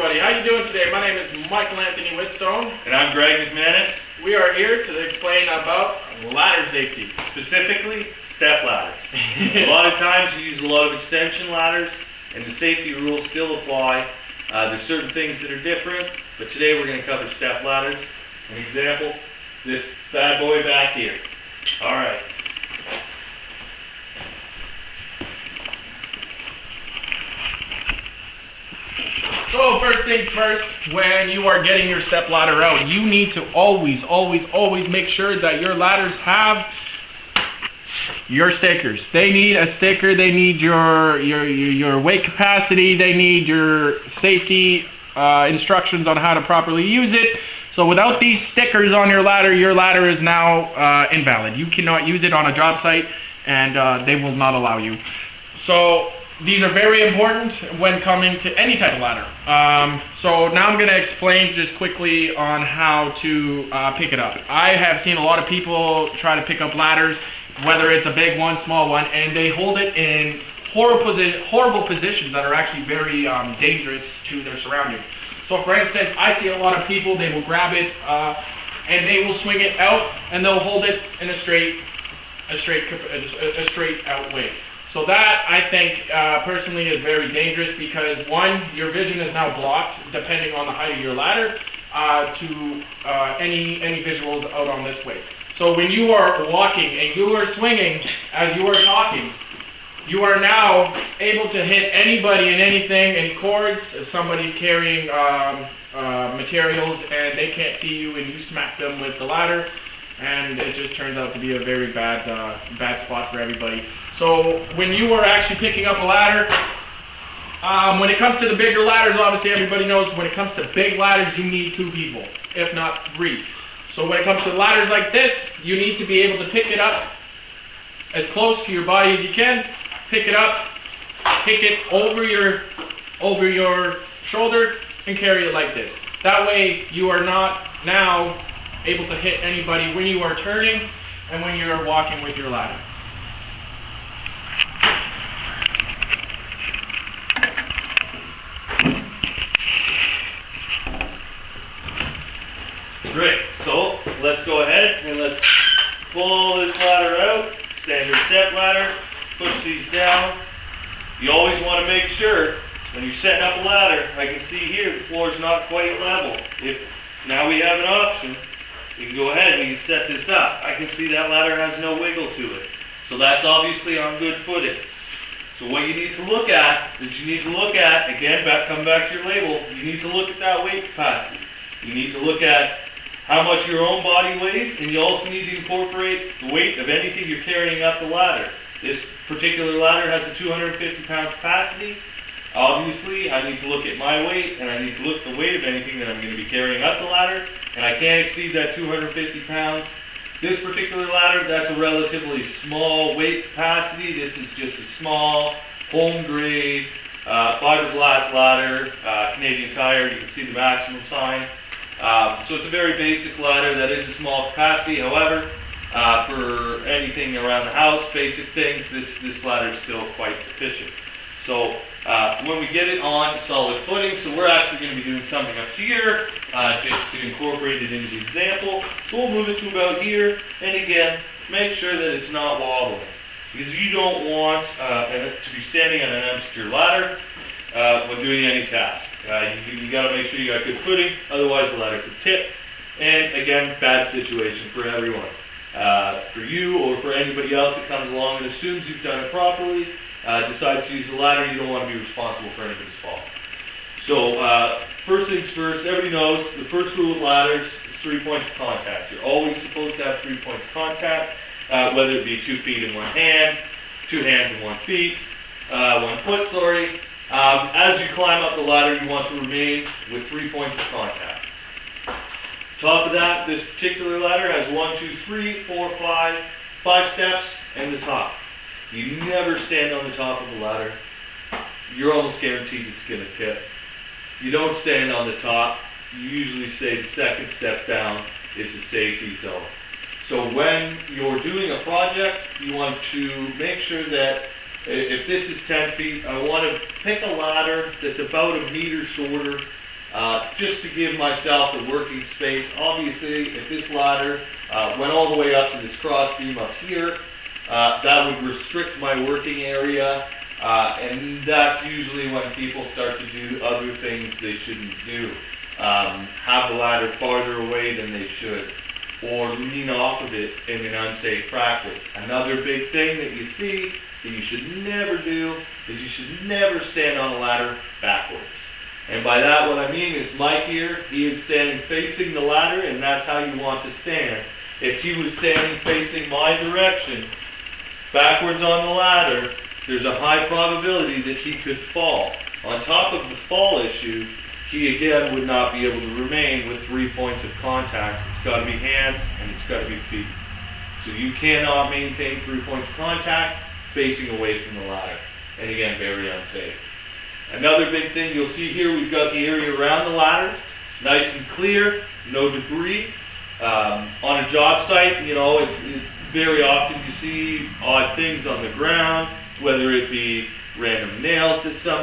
everybody. How you doing today? My name is Michael Anthony Whitstone. And I'm Greg McManus. We are here to explain about ladder safety. Specifically, step ladders. A lot of times you use a lot of extension ladders, and the safety rules still apply. There's certain things that are different, but today we're going to cover step ladders. An example, this bad boy back here. Alright. So first things first, when you are getting your step ladder out, you need to always make sure that your ladders have your stickers. They need a sticker, they need your weight capacity, they need your safety instructions on how to properly use it. So without these stickers on your ladder is now invalid. You cannot use it on a job site, and they will not allow you. So these are very important when coming to any type of ladder. So now I'm going to explain just quickly on how to pick it up. I have seen a lot of people try to pick up ladders, whether it's a big one, small one, and they hold it in horrible positions that are actually very dangerous to their surroundings. So for instance, I see a lot of people, they will grab it and they will swing it out and they'll hold it in a straight out way. So that, I think, personally is very dangerous because, one, your vision is now blocked, depending on the height of your ladder, to any visuals out on this way. So when you are walking and you are swinging as you are talking, you are now able to hit anybody and anything, any cords, if somebody's carrying materials and they can't see you and you smack them with the ladder, and it just turns out to be a very bad spot for everybody. So when you are actually picking up a ladder, when it comes to the bigger ladders, obviously everybody knows when it comes to big ladders, you need 2 people, if not 3. So when it comes to ladders like this, you need to be able to pick it up as close to your body as you can, pick it up, kick it over your shoulder, and carry it like this. That way you are not now able to hit anybody when you are turning and when you are walking with your ladder. Great. So let's go ahead and let's pull this ladder out. Standard step ladder. Push these down. You always want to make sure when you're setting up a ladder, I can see here the floor is not quite level. If now we have an option, we can go ahead and we can set this up. I can see that ladder has no wiggle to it. So that's obviously on good footing. So what you need to look at is again, come back to your label, you need to look at that weight capacity. You need to look at how much your own body weighs, and you also need to incorporate the weight of anything you're carrying up the ladder. This particular ladder has a 250-pound capacity. Obviously, I need to look at my weight, and I need to look at the weight of anything that I'm going to be carrying up the ladder, and I can't exceed that 250 pounds. This particular ladder, that's a relatively small weight capacity. This is just a small, home-grade, fiberglass ladder, Canadian Tire. You can see the maximum sign. So it's a very basic ladder that is a small capacity. However, for anything around the house, basic things, this ladder is still quite sufficient. So when we get it on solid footing, so we're actually going to be doing something up here, just to incorporate it into the example. So we'll move it to about here, and again, make sure that it's not wobbling. Because you don't want to be standing on an unsecure ladder when doing any task. You got to make sure you got good footing, otherwise the ladder could tip. And again, bad situation for everyone. For you or for anybody else that comes along, and as soon as you've done it properly, decides to use the ladder, you don't want to be responsible for anybody's fall. So first things first, everybody knows the first rule with ladders is 3 points of contact. You're always supposed to have 3 points of contact, whether it be 2 feet in one hand, 2 hands in 1 foot, sorry. As you climb up the ladder, you want to remain with 3 points of contact. Top of that, this particular ladder has 1, 2, 3, 4, 5 steps, and the top. You never stand on the top of the ladder. You're almost guaranteed it's going to tip. You don't stand on the top. You usually stay the second step down. It's a safety zone. So when you're doing a project, you want to make sure that if this is 10 feet, I want to pick a ladder that's about a meter shorter just to give myself the working space. Obviously, if this ladder went all the way up to this cross beam up here, that would restrict my working area, and that's usually when people start to do other things they shouldn't do. Have the ladder farther away than they should, or lean off of it in an unsafe practice. Another big thing that you see that you should never do is you should never stand on a ladder backwards. And by that what I mean is Mike here, he is standing facing the ladder, and that's how you want to stand. If he was standing facing my direction, backwards on the ladder, there's a high probability that he could fall. On top of the fall issue, he again would not be able to remain with 3 points of contact. It's got to be hands and it's got to be feet. So you cannot maintain 3 points of contact facing away from the ladder. And again, very unsafe. Another big thing you'll see here, we've got the area around the ladder, nice and clear, no debris. On a job site, you know, it's very often you see odd things on the ground, whether it be random nails that somebody